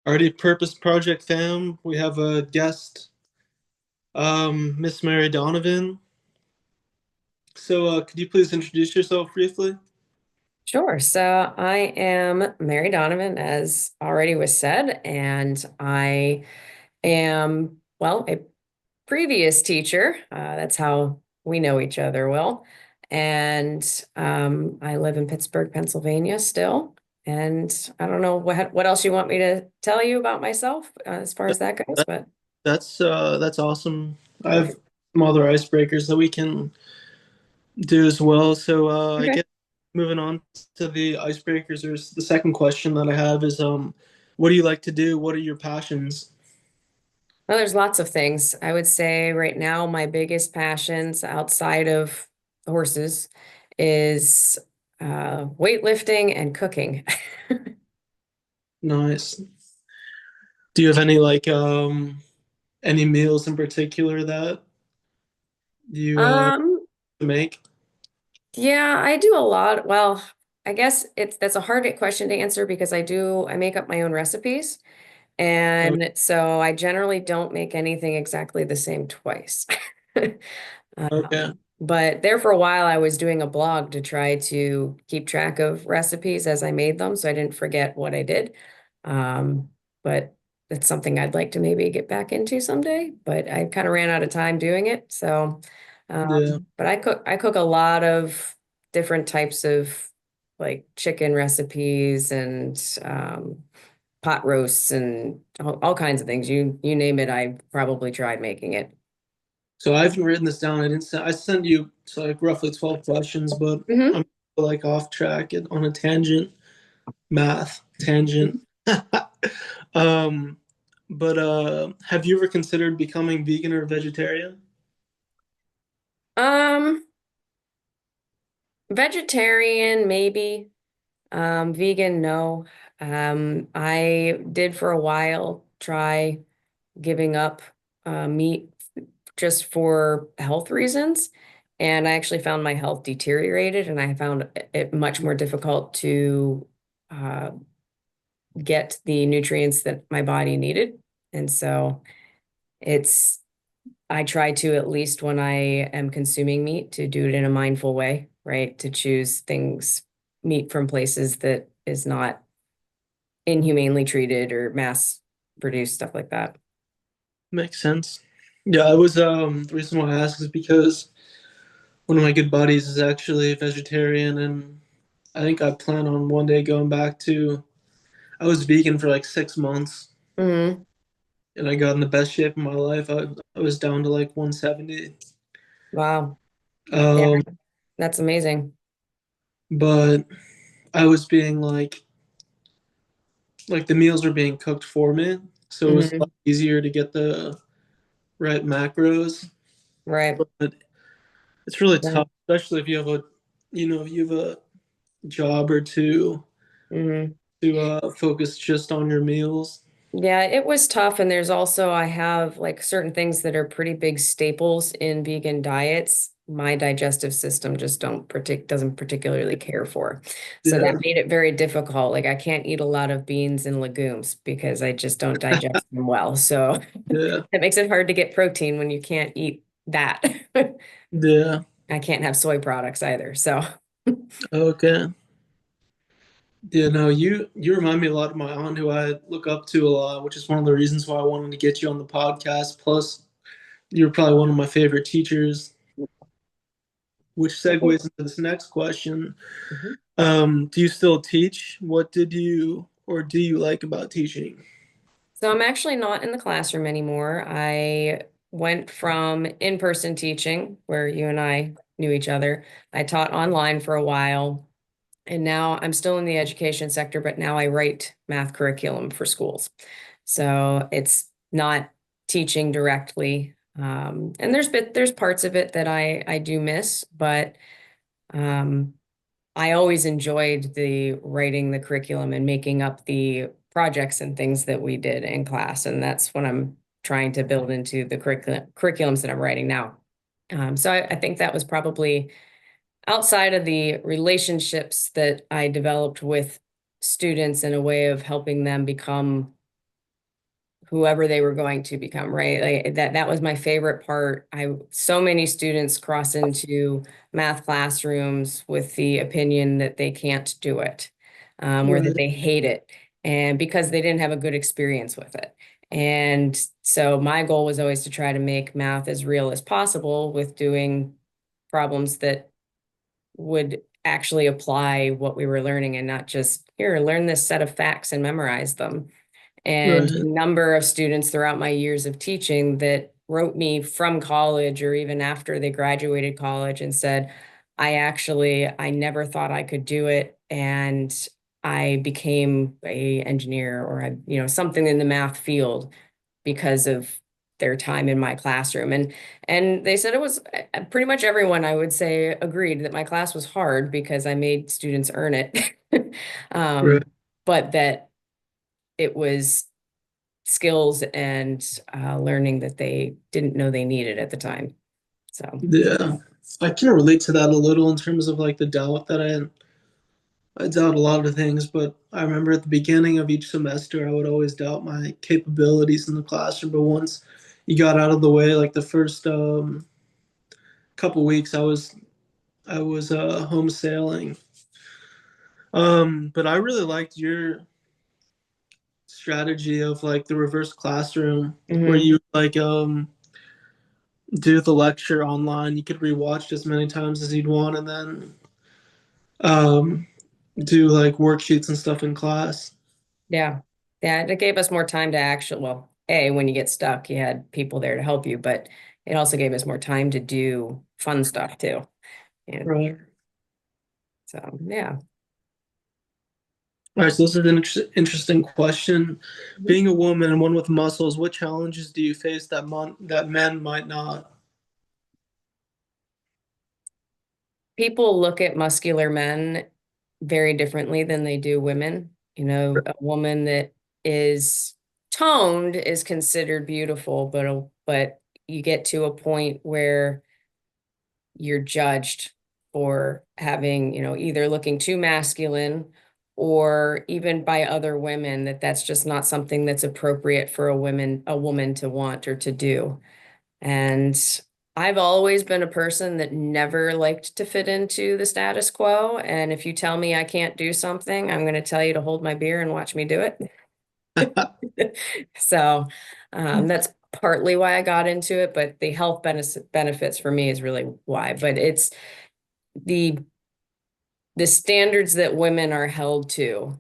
Already Purpose Project fam. We have a guest, Miss Mary Donovan. So, could you please introduce yourself briefly? Sure. So I am Mary Donovan, as already was said, and I am, well, a previous teacher. That's how we know each other well. And I live in Pittsburgh, Pennsylvania still. And I don't know what else you want me to tell you about myself as far as that goes, That, but that's awesome. I okay. have some other icebreakers that we can do as well. So, I Okay. guess moving on to the icebreakers, there's the second question that I have is what do you like to do? What are your passions? Well, there's lots of things. I would say right now, my biggest passions outside of horses is weightlifting and cooking. Nice. Do you have any meals in particular that you Um, make? yeah, I do a lot. Well, I guess that's a hard question to answer because I make up my own recipes. Oh, And so I generally don't make anything exactly the same twice. okay. But there for a while, I was doing a blog to try to keep track of recipes as I made them so I didn't forget what I did. But it's something I'd like to maybe get back into someday, but I kind of ran out of time doing it. So, Yeah. but I cook a lot of different types of like chicken recipes and pot roasts and all kinds of things. You name it, I probably tried making it. So I haven't written this down. I didn't send. I sent you so like roughly 12 questions, but Hmm. I'm like off track and on a tangent, math tangent. um, but have you ever considered becoming vegan or vegetarian? Um, Vegetarian, maybe. Vegan, no. I did for a while try giving up meat just for health reasons. And I actually found my health deteriorated, and I found it much more difficult to uh, get the nutrients that my body needed. And so it's, I try to, at least when I am consuming meat, to do it in a mindful way, right? To choose meat from places that is not inhumanely treated or mass produced, stuff like that. Makes sense. Yeah, I was the reason why I ask is because one of my good buddies is actually a vegetarian, and I think I plan on one day going back to. I was vegan for like 6 months, Hmm. and I got in the best shape of my life. I was down to like 170. Wow. Yeah, Um, that's amazing. but I was being like the meals were being cooked for me, so it was a Hmm. lot easier to get the right macros. Right. But it's really Yeah. tough, especially if you have if you have a job or two Hmm. to focus just on your meals. Yeah, it was tough. And there's also, I have like certain things that are pretty big staples in vegan diets. My digestive system just doesn't particularly care for. So Yeah, that made it very difficult. Like I can't eat a lot of beans and legumes because I just don't digest them well. So yeah, it makes it hard to get protein when you can't eat that. yeah. I can't have soy products either. So Okay. Yeah, no, you remind me a lot of my aunt who I look up to a lot, which is one of the reasons why I wanted to get you on the podcast. Plus, you're probably one of my favorite teachers, which segues into this next question. Mhm. Do you still teach? What did you or do you like about teaching? So I'm actually not in the classroom anymore. I went from in-person teaching, where you and I knew each other. I taught online for a while, and now I'm still in the education sector, but now I write math curriculum for schools. So it's not teaching directly. And there's parts of it that I do miss, but um, I always enjoyed the writing the curriculum and making up the projects and things that we did in class. And that's what I'm trying to build into the curriculums that I'm writing now. So I think that was probably outside of the relationships that I developed with students in a way of helping them become whoever they were going to become, right? Like that was my favorite part. So many students cross into math classrooms with the opinion that they can't do it, or that Right. they hate it, and because they didn't have a good experience with it. And so my goal was always to try to make math as real as possible with doing problems that would actually apply what we were learning and not just here, learn this set of facts and memorize them. And a Right. number of students throughout my years of teaching that wrote me from college or even after they graduated college and said, I never thought I could do it. And I became a engineer or something in the math field because of their time in my classroom. And they said it was pretty much everyone, I would say, agreed that my class was hard because I made students earn it. Right. um, but that it was skills and learning that they didn't know they needed at the time. So, Yeah. I can relate to that a little in terms of like the doubt that I doubt a lot of things, but I remember at the beginning of each semester, I would always doubt my capabilities in the classroom. But once you got out of the way, like the first couple weeks, I was home sailing. But I really liked your strategy of like the reverse classroom, where mhm. you like do the lecture online. You could rewatch as many times as you'd want, and then um, do like worksheets and stuff in class. Yeah. Yeah, it gave us more time to actually, well, when you get stuck, you had people there to help you, but it also gave us more time to do fun stuff too. And Right. so, yeah. All right, so this is an interesting question. Mhm. Being a woman and one with muscles, what challenges do you face that men might not? People look at muscular men very differently than they do women. A woman that is toned is considered beautiful, but you get to a point where you're judged for having, either looking too masculine or even by other women that's just not something that's appropriate for a woman to want or to do. And I've always been a person that never liked to fit into the status quo. And if you tell me I can't do something, I'm going to tell you to hold my beer and watch me do it. So that's partly why I got into it, but the health benefits for me is really why. But it's the the standards that women are held to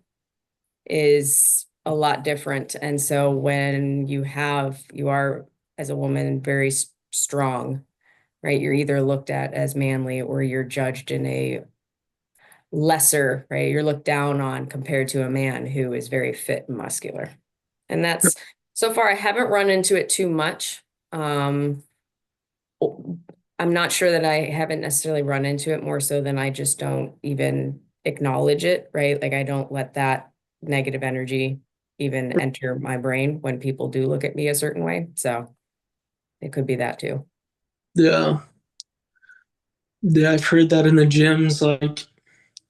is a lot different. And so when you are as a woman very strong, right? You're either looked at as manly or you're judged in a lesser, right? You're looked down on compared to a man who is very fit and muscular. And that's so far I haven't run into it too much. Um, I'm not sure that I haven't necessarily run into it more so than I just don't even acknowledge it, right? Like I don't let that negative energy even enter my brain when people do look at me a certain way. So it could be that too. Yeah, yeah, I've heard that in the gyms. Like,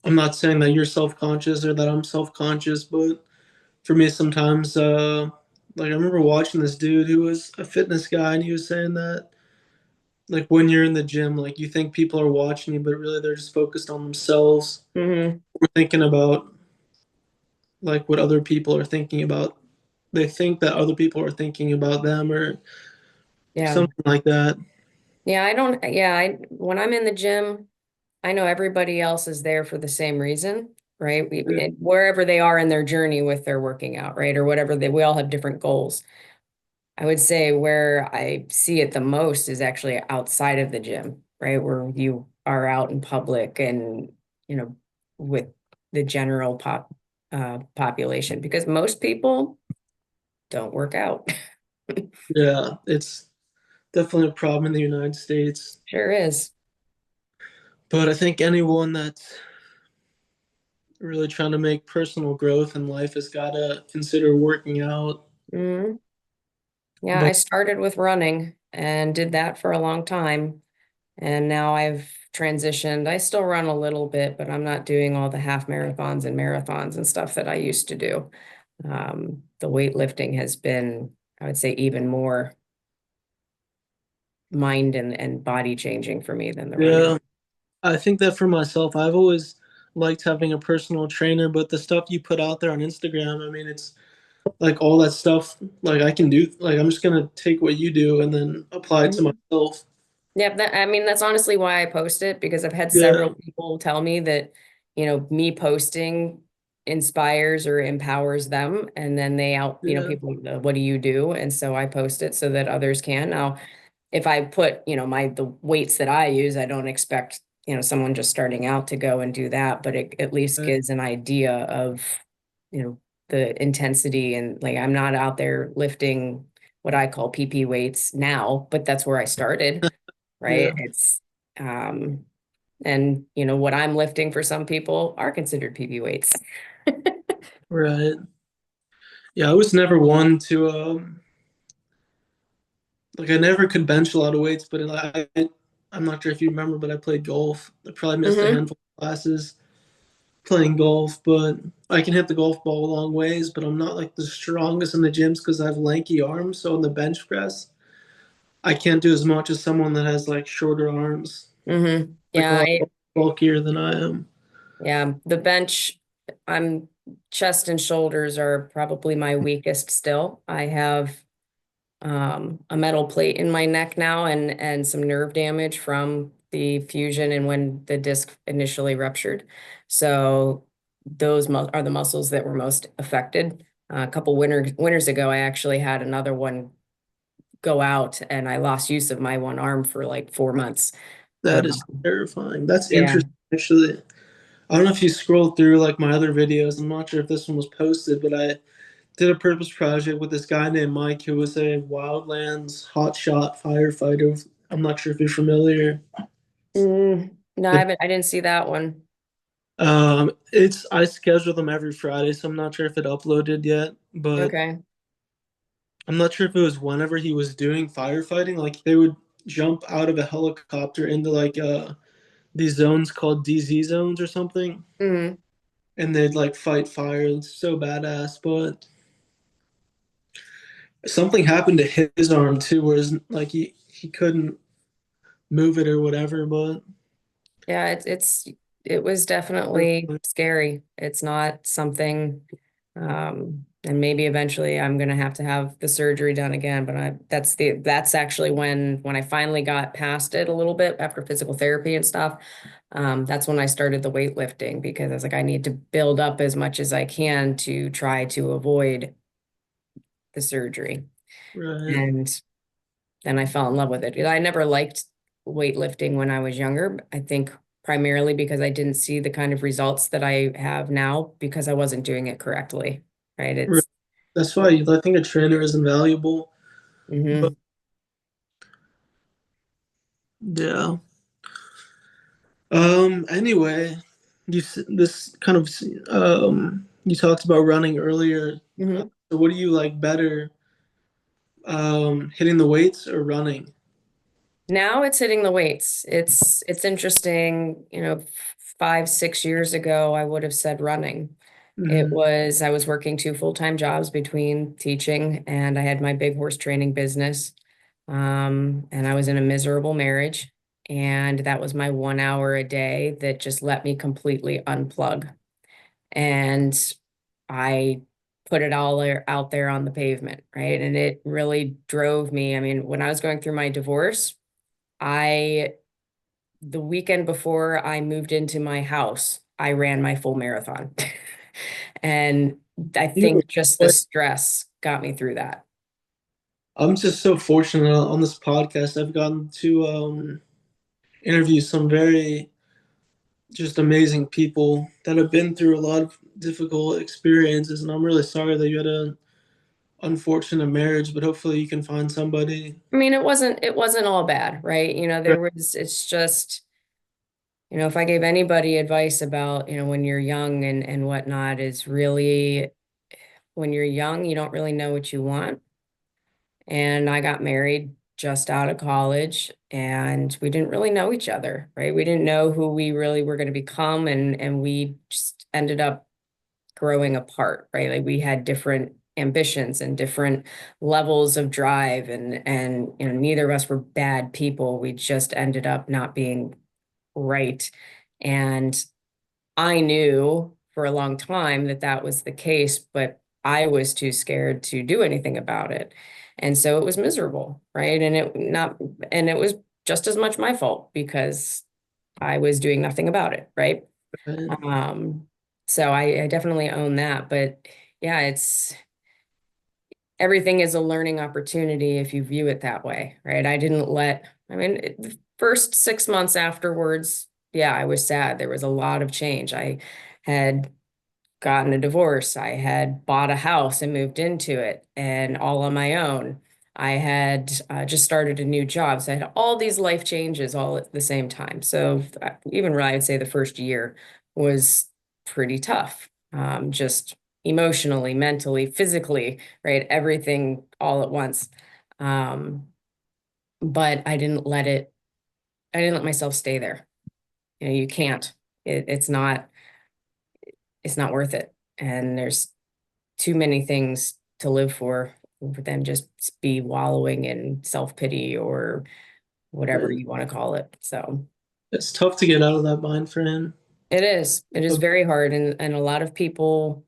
I'm not saying that you're self-conscious or that I'm self-conscious, but for me, sometimes, like I remember watching this dude who was a fitness guy, and he was saying that, like, when you're in the gym, like you think people are watching you, but really they're just focused on themselves. Hmm. We're thinking about like what other people are thinking about. They think that other people are thinking about them or Yeah. something like that. Yeah, I don't, yeah, when I'm in the gym, I know everybody else is there for the same reason, right? Wherever they are in their journey with their working out, right? Or whatever we all have different goals. I would say where I see it the most is actually outside of the gym, right? Where you are out in public and, with the general population, because most people don't work out. Yeah, it's definitely a problem in the United States. Sure is. But I think anyone that's really trying to make personal growth in life has got to consider working out. Mhm. Yeah, I But started with running and did that for a long time. And now I've transitioned. I still run a little bit, but I'm not doing all the half marathons and marathons and stuff that I used to do. The weightlifting has been I would say even more mind and body changing for me than the running. Yeah. I think that for myself, I've always liked having a personal trainer, but the stuff you put out there on Instagram, I mean, it's like all that stuff, like I can do, like I'm just gonna take what you do and then apply it to Mhm. myself. Yeah, I mean, that's honestly why I post it because I've had Yeah, several people tell me that, me posting inspires or empowers them. And then yeah, people, what do you do? And so I post it so that others can. Now, if I put, the weights that I use, I don't expect, someone just starting out to go and do that, but it at least right, gives an idea of, you know, the intensity and like I'm not out there lifting what I call PP weights now, but that's where I started, yeah, right? It's um and what I'm lifting for some people are considered PP weights. right. Yeah, I was never one to like I never could bench a lot of weights, but I'm not sure if you remember, but I played golf. I probably missed a Hmm. handful of classes playing golf, but I can hit the golf ball a long ways, but I'm not like the strongest in the gyms because I have lanky arms. So in the bench press, I can't do as much as someone that has like shorter arms, Hmm. like a Yeah, lot bulkier than I am. yeah, the bench, I'm chest and shoulders are probably my weakest still. I have a metal plate in my neck now and some nerve damage from the fusion and when the disc initially ruptured. So those are the muscles that were most affected. A couple winters ago, I actually had another one go out and I lost use of my one arm for like 4 months. That is Um, terrifying. That's yeah. interesting, actually. I don't know if you scrolled through like my other videos. I'm not sure if this one was posted, but I did a purpose project with this guy named Mike who was a wildlands hotshot firefighter. I'm not sure if you're familiar. No, I didn't see that one. It's I schedule them every Friday, so I'm not sure if it uploaded yet, but Okay. I'm not sure if it was whenever he was doing firefighting. Like they would jump out of a helicopter into like these zones called DZ zones or something, Hmm. and they'd like fight fire. It's so badass, but something happened to his arm too, whereas like he couldn't move it or whatever. But Yeah, it was definitely scary. It's not something, and maybe eventually I'm gonna have to have the surgery done again. But that's actually when I finally got past it a little bit after physical therapy and stuff. That's when I started the weightlifting because I was like, I need to build up as much as I can to try to avoid the surgery. right, And then I fell in love with it. I never liked weightlifting when I was younger. I think primarily because I didn't see the kind of results that I have now because I wasn't doing it correctly. Right. right. That's why I think a trainer is invaluable. But Hmm. yeah. Anyway, this kind of you talked about running earlier. Hmm. So what do you like better, hitting the weights or running? Now it's hitting the weights. It's interesting, 5, 6 years ago, I would have said running. Hmm. I was working two full-time jobs between teaching and I had my big horse training business. And I was in a miserable marriage. And that was my 1 hour a day that just let me completely unplug. And I put it all out there on the pavement, right? And it really drove me. I mean, when I was going through my divorce, I, the weekend before I moved into my house, I ran my full marathon. And I You, think just the stress got me through that. I'm just so fortunate on this podcast. I've gotten to interview some very just amazing people that have been through a lot of difficult experiences, and I'm really sorry that you had an unfortunate marriage, but hopefully you can find somebody. I mean, it wasn't all bad, right? It's just, if I gave anybody advice about, when you're young and whatnot, is really when you're young, you don't really know what you want. And I got married just out of college and we didn't really know each other, right? We didn't know who we really were going to become and we just ended up growing apart, right? Like we had different ambitions and different levels of drive, and neither of us were bad people. We just ended up not being right. And I knew for a long time that that was the case, but I was too scared to do anything about it. And so it was miserable, right? And it was just as much my fault because I was doing nothing about it, right? Right. Um, so I definitely own that. But yeah, it's everything is a learning opportunity if you view it that way, right? I mean, the first 6 months afterwards, yeah, I was sad. There was a lot of change. I had gotten a divorce. I had bought a house and moved into it and all on my own. I had just started a new job. So I had all these life changes all at the same time. So even really, I'd say the first year was pretty tough, just emotionally, mentally, physically, right? Everything all at once. Um, but I didn't let myself stay there. You can't. It's not worth it. And there's too many things to live for them just be wallowing in self-pity or whatever Right. you want to call it. So It's tough to get out of that mind frame. it is. It is very hard. And a lot of people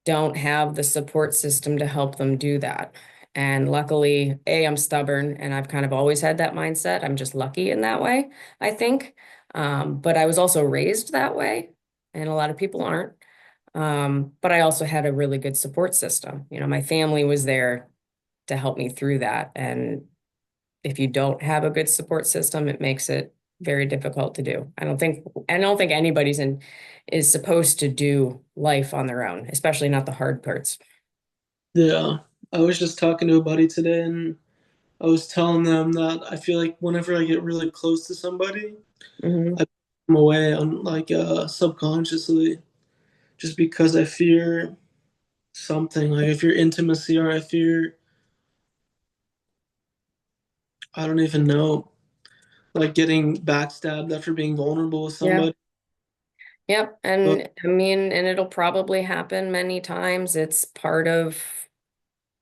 don't have the support system to help them do that. And luckily, I'm stubborn and I've kind of always had that mindset. I'm just lucky in that way, I think. But I was also raised that way, and a lot of people aren't. But I also had a really good support system. My family was there to help me through that. And if you don't have a good support system, it makes it very difficult to do. I don't think is supposed to do life on their own, especially not the hard parts. Yeah. I was just talking to a buddy today, and I was telling them that I feel like whenever I get really close to somebody, Hmm. I put them away on subconsciously, just because I fear something. Like I fear intimacy, or I don't even know, like getting backstabbed after being vulnerable with Yeah. somebody. Yep. But And I mean, and it'll probably happen many times. It's part of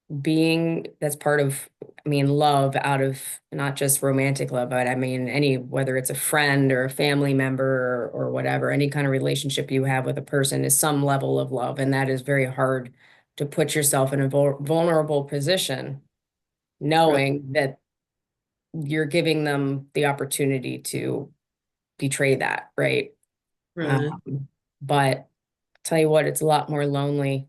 that's part of, I mean, love out of not just romantic love, but I mean, whether it's a friend or a family member or whatever, any kind of relationship you have with a person is some level of love. And that is very hard to put yourself in a vulnerable position, right, knowing that you're giving them the opportunity to betray that, right? right, Um, but tell you what, it's a lot more lonely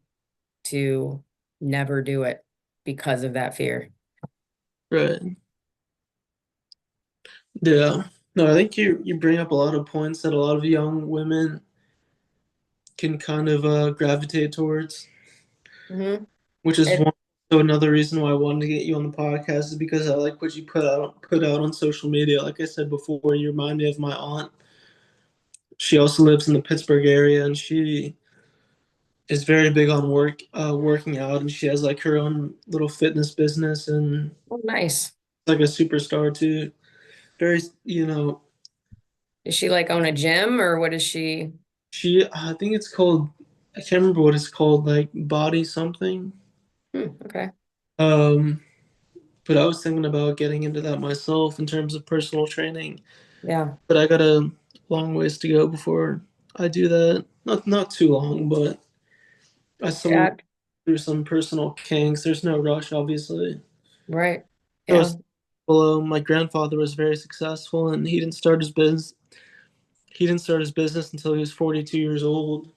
to never do it because of that fear. right. Yeah. No, I think you bring up a lot of points that a lot of young women can kind of gravitate towards, Hmm. which is It, one. So another reason why I wanted to get you on the podcast is because I like what you put out on social media. Like I said before, you remind me of my aunt. She also lives in the Pittsburgh area, and she is very big on working out, and she has like her own little fitness business, and oh, nice. like a superstar too. Very, Does she like own a gym or what is she? I think it's called. I can't remember what it's called, like body something. Okay. Um, but I was thinking about getting into that myself in terms of personal training. Yeah. But I got a long ways to go before I do that. Not too long, but I still want to Yeah. go through some personal kinks. There's no rush, obviously. Right. So Yeah. my grandfather was very successful, and he didn't start his business. He didn't start his business until he was 42 years old.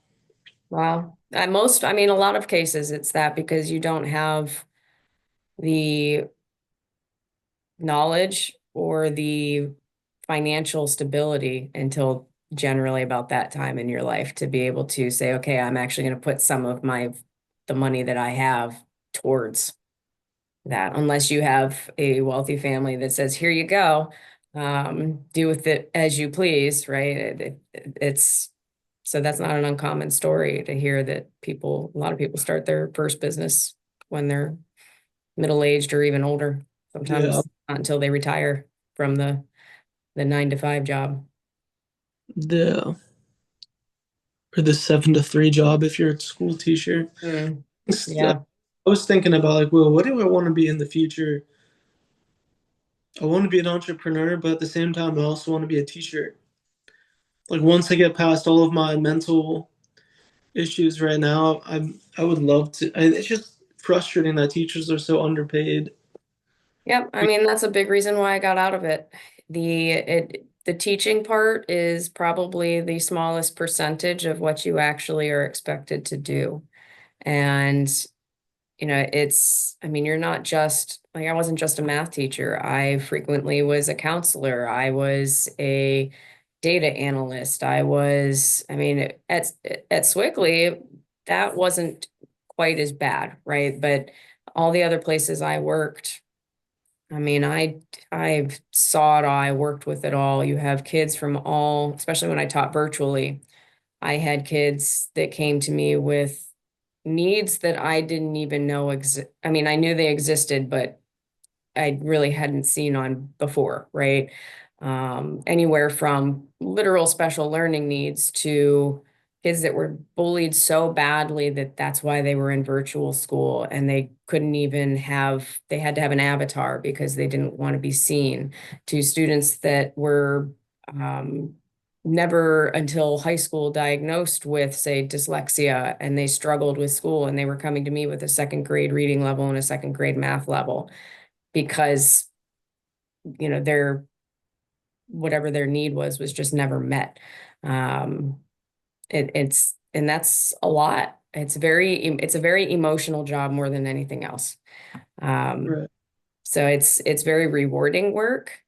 Wow. I mean, a lot of cases it's that because you don't have the knowledge or the financial stability until generally about that time in your life to be able to say, okay, I'm actually going to put some of the money that I have towards that, unless you have a wealthy family that says, here you go, do with it as you please, right? It's so that's not an uncommon story to hear that a lot of people start their first business when they're middle-aged or even older. Yeah, Sometimes not until they retire from the 9 to 5 job. the or the 7 to 3 job if you're a school teacher. Mm, It's yeah. I was thinking about like, well, what do I want to be in the future? I want to be an entrepreneur, but at the same time, I also want to be a teacher. Like once I get past all of my mental issues right now, I would love to. And it's just frustrating that teachers are so underpaid. Yep, I mean that's a big reason why I got out of it. The teaching part is probably the smallest percentage of what you actually are expected to do. And I mean, you're not just like I wasn't just a math teacher. I frequently was a counselor. I was a data analyst. I mean, at Swickley, that wasn't quite as bad, right? But all the other places I worked, I mean, I saw it all. I worked with it all. You have kids from all, especially when I taught virtually. I had kids that came to me with needs that I didn't even know I mean, I knew they existed, but I really hadn't seen on before, right? Anywhere from literal special learning needs to kids that were bullied so badly that that's why they were in virtual school and they couldn't even they had to have an avatar because they didn't want to be seen, to students that were um, never until high school diagnosed with, say, dyslexia, and they struggled with school and they were coming to me with a second grade reading level and a second grade math level because their whatever their need was just never met. um and that's a lot. It's a very emotional job more than anything else. um Right. so it's very rewarding work,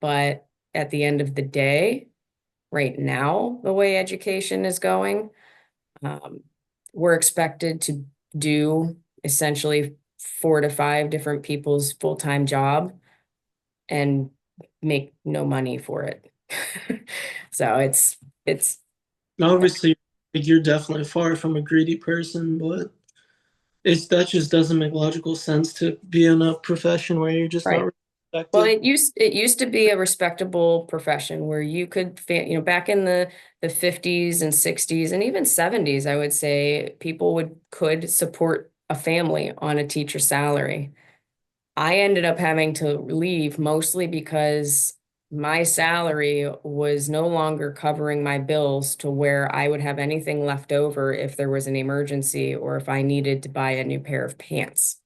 but at the end of the day, right now, the way education is going, um we're expected to do essentially 4 to 5 different people's full-time job and make no money for it. So it's Obviously, like, you're definitely far from a greedy person, but it's that just doesn't make logical sense to be in a profession where you're just right. not Well, respected. it used to be a respectable profession where you could, back in the 50s and 60s and even 70s, I would say people could support a family on a teacher salary. I ended up having to leave mostly because my salary was no longer covering my bills to where I would have anything left over if there was an emergency or if I needed to buy a new pair of pants.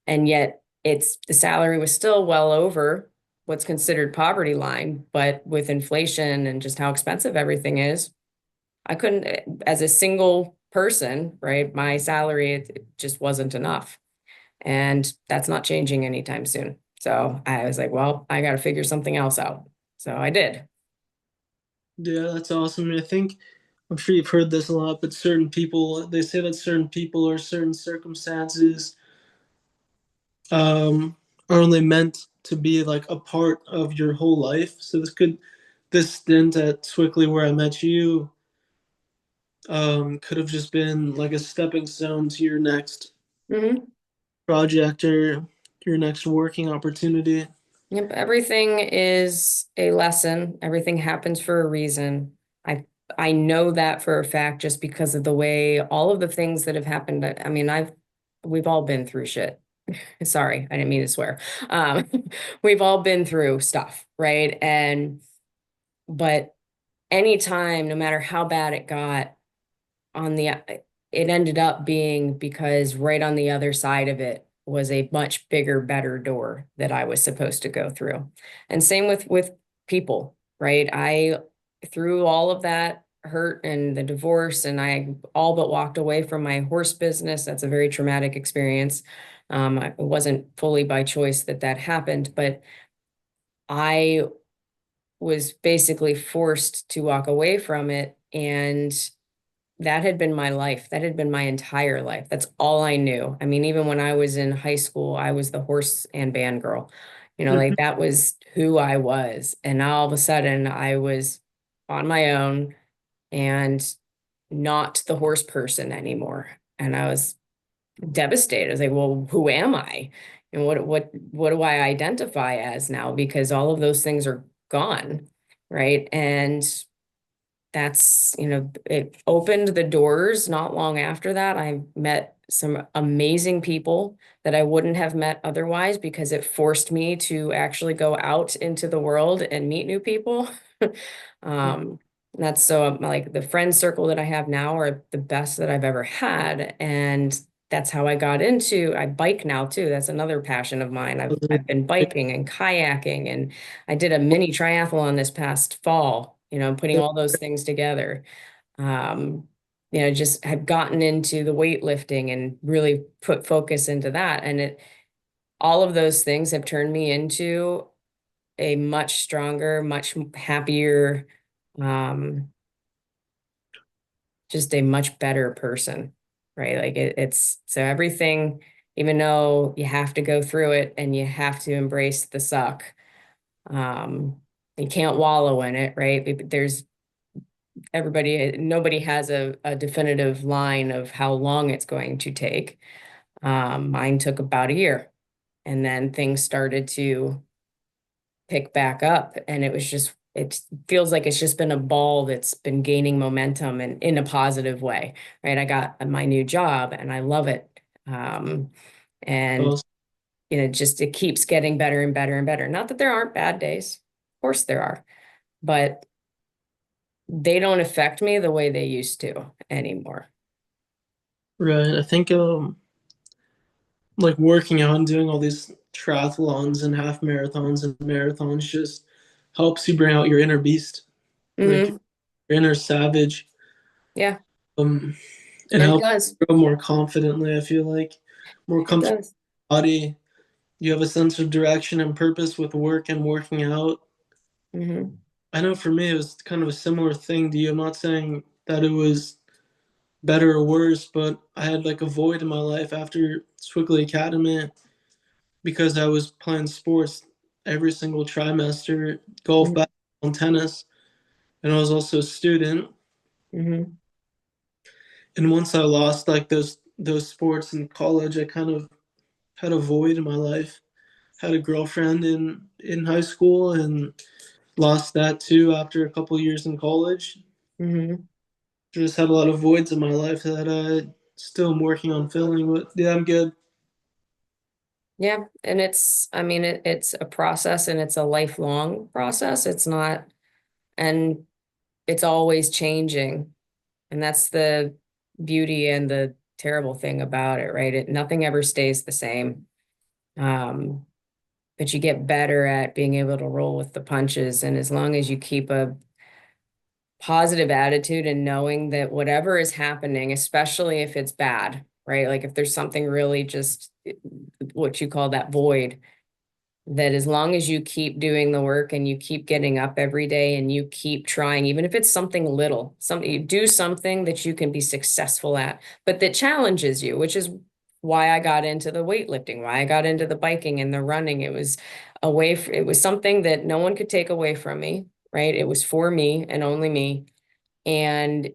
And yet the salary was still well over what's considered poverty line, but with inflation and just how expensive everything is, I couldn't, as a single person, right? My salary, it just wasn't enough. And that's not changing anytime soon. So I was like, well, I got to figure something else out. So I did. Yeah, that's awesome. I think I'm sure you've heard this a lot, but certain people they say that certain people or certain circumstances um, are only meant to be like a part of your whole life. So this stint at Swickley where I met you could have just been like a stepping stone to your next Hmm. project or your next working opportunity. Yep. Everything is a lesson. Everything happens for a reason. I I know that for a fact just because of the way all of the things that have happened. I mean, we've all been through shit. Sorry, I didn't mean to swear. Um, we've all been through stuff, right? But anytime, no matter how bad it got, on the it ended up being because right on the other side of it was a much bigger, better door that I was supposed to go through. And same with people, right? I through all of that hurt and the divorce, and I all but walked away from my horse business. That's a very traumatic experience. It wasn't fully by choice that happened, but I was basically forced to walk away from it. And that had been my life. That had been my entire life. That's all I knew. I mean, even when I was in high school, I was the horse and band girl. Like that was who I was. And now all of a sudden I was on my own and not the horse person anymore. And I was devastated. I was like, well, who am I? And what do I identify as now? Because all of those things are gone, right? And it opened the doors. Not long after that, I met some amazing people that I wouldn't have met otherwise because it forced me to actually go out into the world and meet new people. Um, that's so like the friend circle that I have now are the best that I've ever had. And that's how I bike now too. That's another passion of mine. I've been biking and kayaking, and I did a mini triathlon this past fall, putting all those things together. Um, just have gotten into the weightlifting and really put focus into that. And all of those things have turned me into a much stronger, much happier, um, just a much better person, right? Like it's so everything, even though you have to go through it and you have to embrace the suck, um, you can't wallow in it, right? Nobody has a definitive line of how long it's going to take. Mine took about a year, and then things started to pick back up, and it feels like it's just been a ball that's been gaining momentum and in a positive way, right? I got my new job and I love it. Um, and Awesome. just it keeps getting better and better and better. Not that there aren't bad days, of course there are, but they don't affect me the way they used to anymore. Right. I think like working out and doing all these triathlons and half marathons and marathons just helps you bring out your inner beast, like Hmm. your inner savage. Yeah, Um, it it helps does. you grow more confidently. I feel like more It comfortable does. body. You have a sense of direction and purpose with work and working out. Hmm. I know for me it was kind of a similar thing to you. I'm not saying that it was better or worse, but I had like a void in my life after Swickley Academy because I was playing sports every single trimester, golf, Hmm. basketball, and tennis, and I was also a student. Hmm. And once I lost like those sports in college, I kind of had a void in my life. Had a girlfriend in high school and lost that too after a couple years in college. Hmm. Just had a lot of voids in my life that I still am working on filling. But yeah, I'm good. Yeah, and I mean, it's a process and it's a lifelong process. It's not, and it's always changing. And that's the beauty and the terrible thing about it, right? Nothing ever stays the same. Um, but you get better at being able to roll with the punches. And as long as you keep a positive attitude and knowing that whatever is happening, especially if it's bad, right? Like if there's something really just what you call that void, that as long as you keep doing the work and you keep getting up every day and you keep trying, even if it's something little, something you do something that you can be successful at, but that challenges you, which is why I got into the weightlifting, why I got into the biking and the running. It was something that no one could take away from me, right? It was for me and only me. And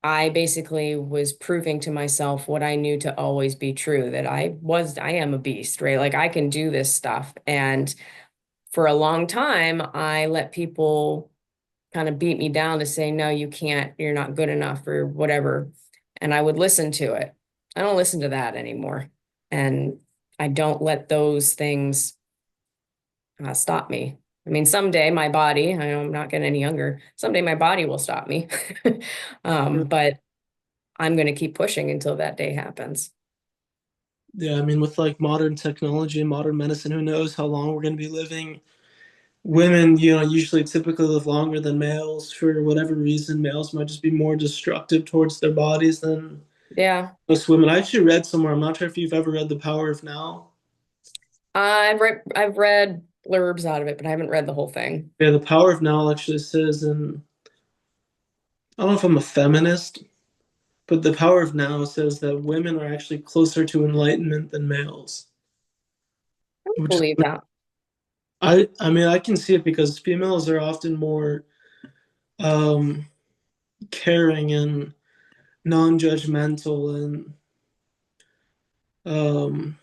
I basically was proving to myself what I knew to always be true, that I am a beast, right? Like I can do this stuff. And for a long time, I let people kind of beat me down to say, no, you can't, you're not good enough or whatever. And I would listen to it. I don't listen to that anymore. And I don't let those things stop me. I mean, someday my body, I know I'm not getting any younger, someday my body will stop me. But I'm going to keep pushing until that day happens. Yeah, I mean, with like modern technology and modern medicine, who knows how long we're going to be living? Women, usually typically live longer than males for whatever reason. Males might just be more destructive towards their bodies than Yeah. most women. I actually read somewhere, I'm not sure if you've ever read The Power of Now. I've read blurbs out of it, but I haven't read the whole thing. Yeah, The Power of Now actually says, and I don't know if I'm a feminist, but The Power of Now says that women are actually closer to enlightenment than males. Which is, Believe that. I mean, I can see it because females are often more um, caring and non-judgmental and um,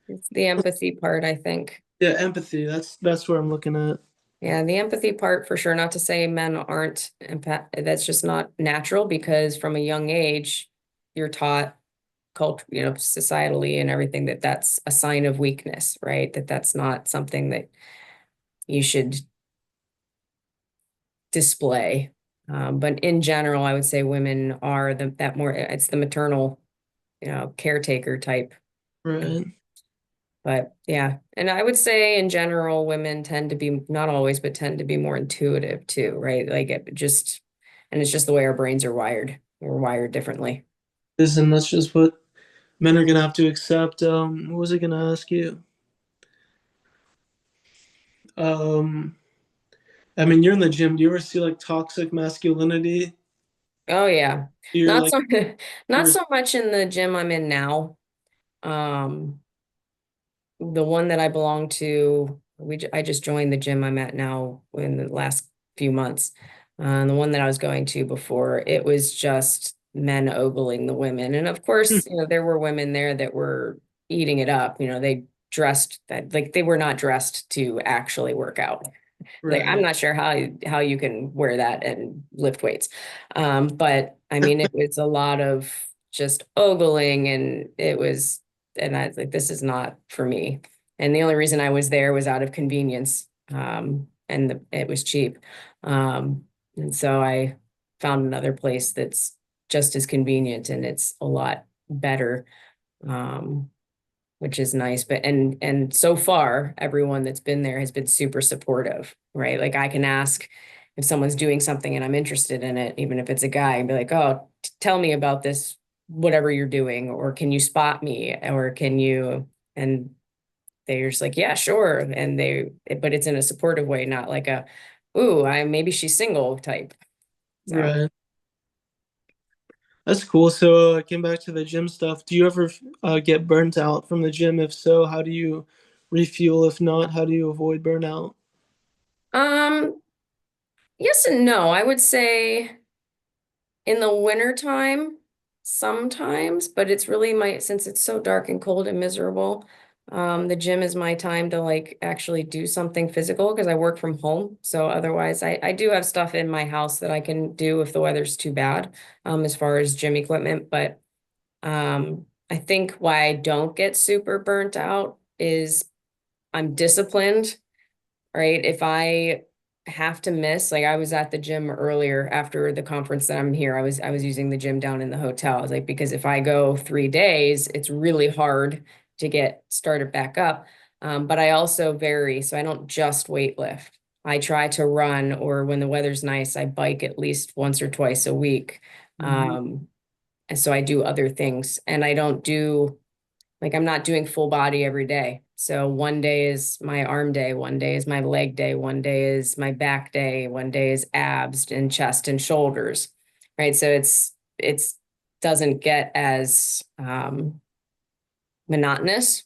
It's the empathy part, I think. yeah, empathy. That's where I'm looking at. Yeah, the empathy part for sure. Not to say men aren't empath. That's just not natural because from a young age, you're taught. cult, societally and everything, that's a sign of weakness, right? That's not something that you should display. But in general, I would say women are that more, it's the maternal, caretaker type. Right. But yeah, and I would say in general, women tend to be, not always, but tend to be more intuitive too, right? Like and it's just the way our brains are wired. We're wired differently. Listen, that's just what men are gonna have to accept. What was I gonna ask you? Um, I mean, you're in the gym. Do you ever see like toxic masculinity? Oh yeah. You're Not like, so not you're, so much in the gym I'm in now. Um, the one that I belong to, I just joined the gym I'm at now in the last few months. And the one that I was going to before, it was just men ogling the women. And of course, there were women there that were eating it up. They dressed that like they were not dressed to actually work out. Like I'm right, not sure how you can wear that and lift weights. But I mean it was a lot of just ogling and I was like, this is not for me. And the only reason I was there was out of convenience. And it was cheap. And so I found another place that's just as convenient and it's a lot better. Um, which is nice. But and so far, everyone that's been there has been super supportive, right? Like I can ask if someone's doing something and I'm interested in it, even if it's a guy, and be like, "Oh, tell me about this, whatever you're doing, or can you spot me, or can you?" And they're just like, "Yeah, sure." And but it's in a supportive way, not like a, "Ooh, I maybe she's single" type. So. right. That's cool. So, getting back to the gym stuff, do you ever get burnt out from the gym? If so, how do you refuel? If not, how do you avoid burnout? Um, yes and no. I would say in the wintertime, sometimes, but it's really since it's so dark and cold and miserable, the gym is my time to like actually do something physical because I work from home. So otherwise, I do have stuff in my house that I can do if the weather's too bad, as far as gym equipment. But I think why I don't get super burnt out is I'm disciplined, right? If I have to miss, like I was at the gym earlier after the conference that I'm here, I was using the gym down in the hotel. I was like, because if I go 3 days, it's really hard to get started back up. But I also vary, so I don't just weight lift. I try to run, or when the weather's nice, I bike at least once or twice a week. Mhm. And so I do other things, and I don't do like I'm not doing full body every day. So one day is my arm day, one day is my leg day, one day is my back day, one day is abs and chest and shoulders. Right. So it's doesn't get as monotonous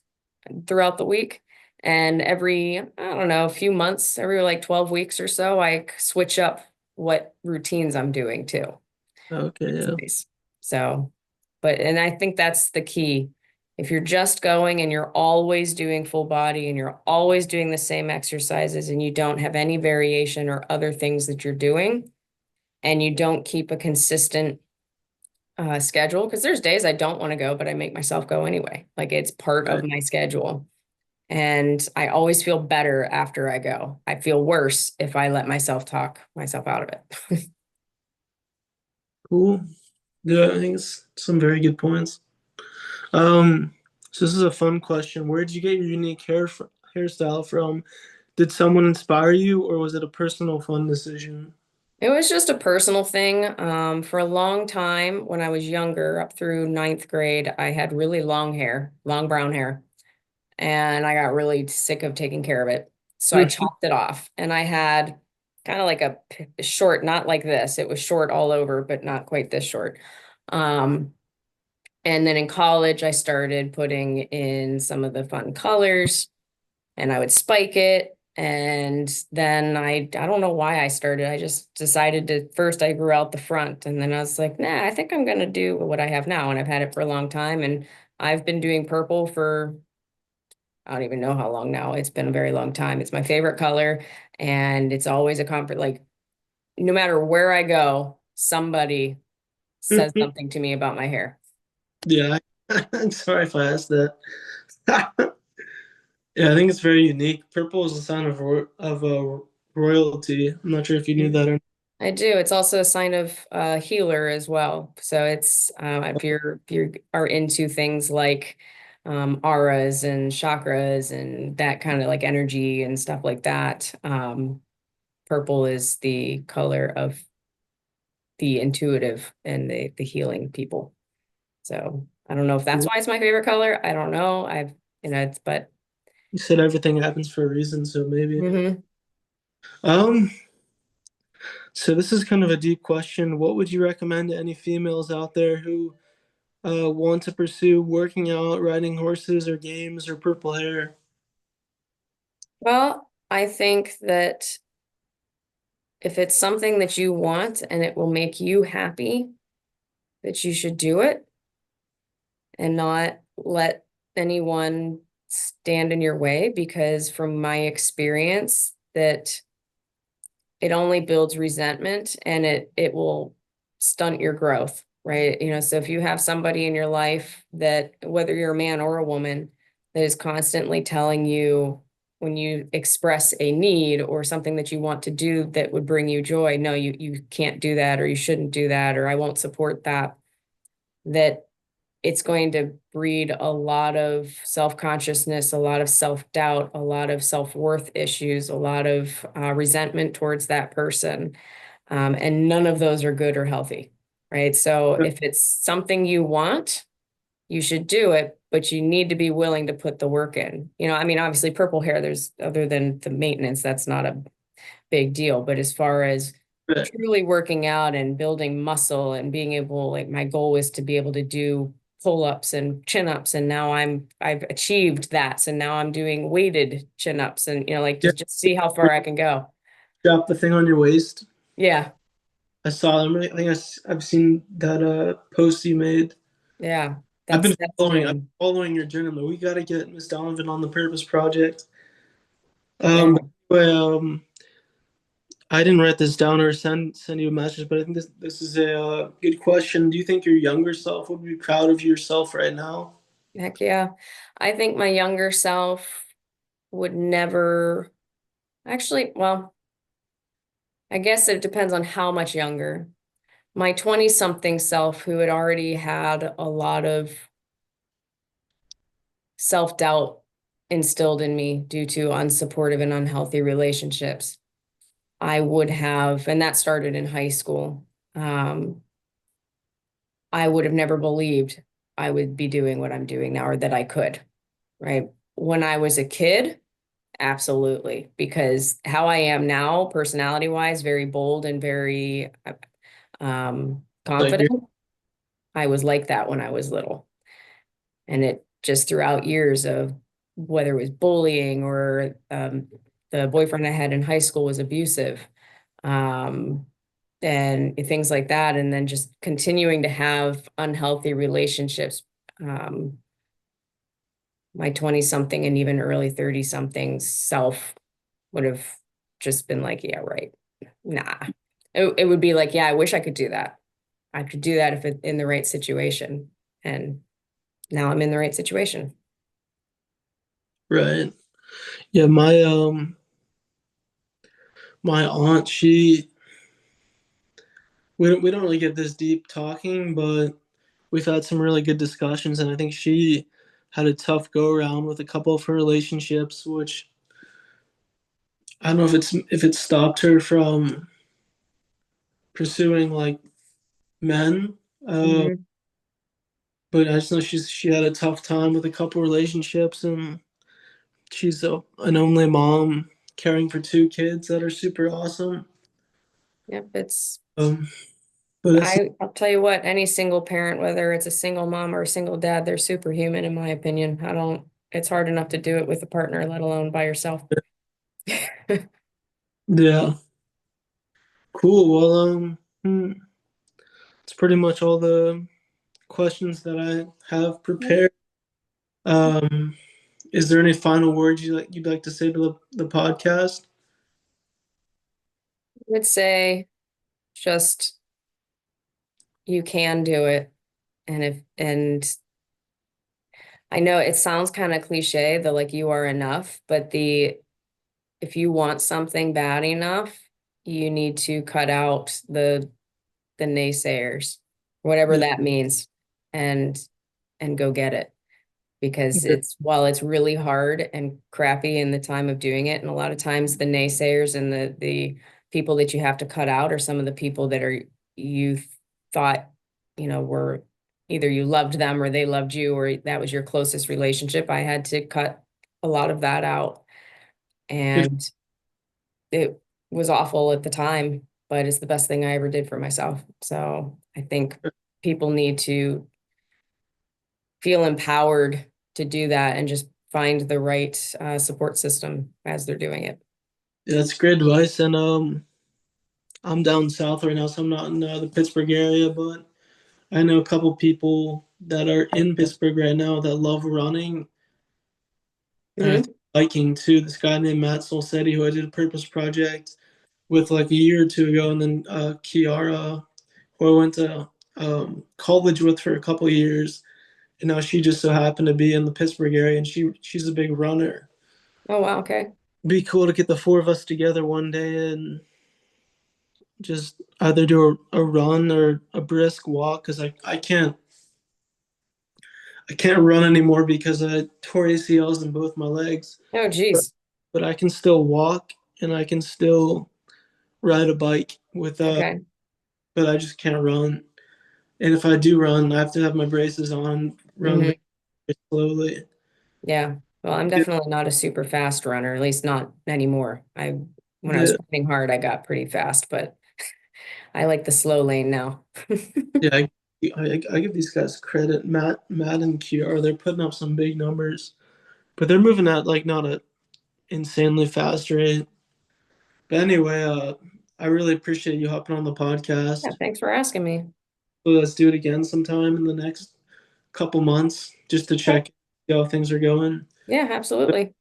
throughout the week. And every, I don't know, a few months, every like 12 weeks or so, I switch up what routines I'm doing too. Okay, It's yeah. nice. So, and I think that's the key. If you're just going and you're always doing full body and you're always doing the same exercises and you don't have any variation or other things that you're doing, and you don't keep a consistent schedule, because there's days I don't want to go, but I make myself go anyway. Like it's part of Right. my schedule. And I always feel better after I go. I feel worse if I let myself talk myself out of it. Cool. Yeah, I think it's some very good points. Um, so this is a fun question. Where did you get your unique hairstyle from? Did someone inspire you, or was it a personal fun decision? It was just a personal thing. For a long time, when I was younger, up through ninth grade, I had really long hair, long brown hair, and I got really sick of taking care of it. So I chopped it off, and I had kind of like a short, not like this. It was short all over, but not quite this short. Um, and then in college, I started putting in some of the fun colors and I would spike it. And then I don't know why I started. I just decided to first I grew out the front and then I was like, nah, I think I'm gonna do what I have now. And I've had it for a long time. And I've been doing purple for I don't even know how long now. It's been a very long time. It's my favorite color and it's always a comfort. Like no matter where I go, somebody says something to me about my hair. Yeah, I'm sorry if I asked that. Yeah, I think it's very unique. Purple is a sign of royalty. I'm not sure if you knew that or I do. It's also a sign of healer as well. So it's if you are into things like auras and chakras and that kind of like energy and stuff like that, purple is the color of the intuitive and the healing people. So I don't know if that's not. why it's my favorite color. I don't know. I've it's but You said everything happens for a reason, so maybe. mhm. Um, so this is kind of a deep question. What would you recommend to any females out there who want to pursue working out, riding horses, or games, or purple hair? Well, I think that if it's something that you want and it will make you happy, that you should do it and not let anyone stand in your way because from my experience that it only builds resentment and it will stunt your growth, right? So if you have somebody in your life that whether you're a man or a woman that is constantly telling you when you express a need or something that you want to do that would bring you joy, no, you can't do that or you shouldn't do that or I won't support that, that it's going to breed a lot of self-consciousness, a lot of self-doubt, a lot of self-worth issues, a lot of resentment towards that person. And none of those are good or healthy, right? So if it's something you want, you should do it, but you need to be willing to put the work in. I mean, obviously purple hair, there's other than the maintenance, that's not a big deal. But as far as Right. truly working out and building muscle and being able, like my goal is to be able to do pull-ups and chin-ups. And now I've achieved that. So now I'm doing weighted chin-ups and, like Yeah, just see how far I can go. drop the thing on your waist. Yeah. I saw them. I think I've seen that post you made. Yeah. I've been That's following. I'm doing. following your journey. We got to get Miss Donovan on the Purpose Project. Yeah. But anyway, I didn't write this down or send you a message, but I think this is a good question. Do you think your younger self would be proud of yourself right now? Heck yeah. I think my younger self would never actually, well, I guess it depends on how much younger. My 20 something self who had already had a lot of self-doubt instilled in me due to unsupportive and unhealthy relationships. I would have, and that started in high school. Um, I would have never believed I would be doing what I'm doing now or that I could, right? When I was a kid, absolutely, because how I am now, personality wise, very bold and very Like you're confident. I was like that when I was little. And it just throughout years of whether it was bullying or the boyfriend I had in high school was abusive, um, and things like that. And then just continuing to have unhealthy relationships. Um, my 20 something and even early 30 something self would have just been like, yeah, right. Nah. It would be like, yeah, I wish I could do that. I could do that if it in the right situation. And now I'm in the right situation. right. Yeah, my aunt, we don't really get this deep talking, but we've had some really good discussions, and I think she had a tough go around with a couple of her relationships, which I don't know if it stopped her from pursuing like men. Uh, Mhm. but I just know she had a tough time with a couple relationships, and she's an only mom caring for two kids that are super awesome. Yep, it's Um, but it's I'll tell you what, any single parent, whether it's a single mom or a single dad, they're superhuman in my opinion. I don't It's hard enough to do it with a partner, let alone by yourself. yeah, cool. Well, it's pretty much all the questions that I have prepared. Um, is there any final words you'd like to say to the podcast? I would say just you can do it. And I know it sounds kind of cliche, the like you are enough, but the if you want something bad enough, you need to cut out the naysayers, whatever Yeah. that means, and go get it. Because Yeah. it's while it's really hard and crappy in the time of doing it, and a lot of times the naysayers and the people that you have to cut out are some of the people that are you thought, were either you loved them or they loved you or that was your closest relationship. I had to cut a lot of that out, Good. and it was awful at the time, but it's the best thing I ever did for myself. So I think people need to feel empowered to do that and just find the right support system as they're doing it. Yeah, that's great advice. And I'm down south right now, so I'm not in the Pittsburgh area, but I know a couple people that are in Pittsburgh right now that love running and I think Hmm. biking too. This guy named Matt Solsetti, who I did a purpose project with like a year or two ago, and then Kiara, who I went to college with for a couple of years, and now she just so happened to be in the Pittsburgh area, and she's a big runner. Oh, wow. Okay. Be cool to get the four of us together one day and just either do a run or a brisk walk because I can't run anymore because I tore ACLs in both my legs. Oh, But, geez. but I can still walk and I can still ride a bike with Okay. but I just can't run. And if I do run, I have to have my braces on, run very Hmm. slowly. Yeah. Well, I'm Yeah, definitely not a super fast runner, at least not anymore. When I was yeah, working hard, I got pretty fast, but I like the slow lane now. yeah. I give these guys credit. Matt and Kiara, they're putting up some big numbers, but they're moving at like not a insanely fast rate. But anyway, I really appreciate you hopping on the Yeah. podcast. Thanks for asking me. So let's do it again sometime in the next couple months just to Okay. check how things are going. Yeah, But absolutely.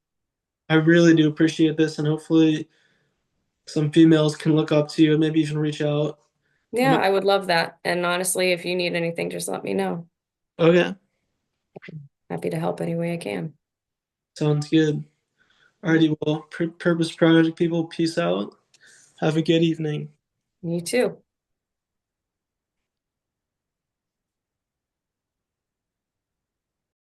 I really do appreciate this, and hopefully some females can look up to you and maybe even reach out. Yeah, I would love that. And honestly, if you need anything, just let me know. Okay, Happy to help any way I can. sounds good. Alrighty, well, Purpose Project people, peace out. Have a good evening. You too.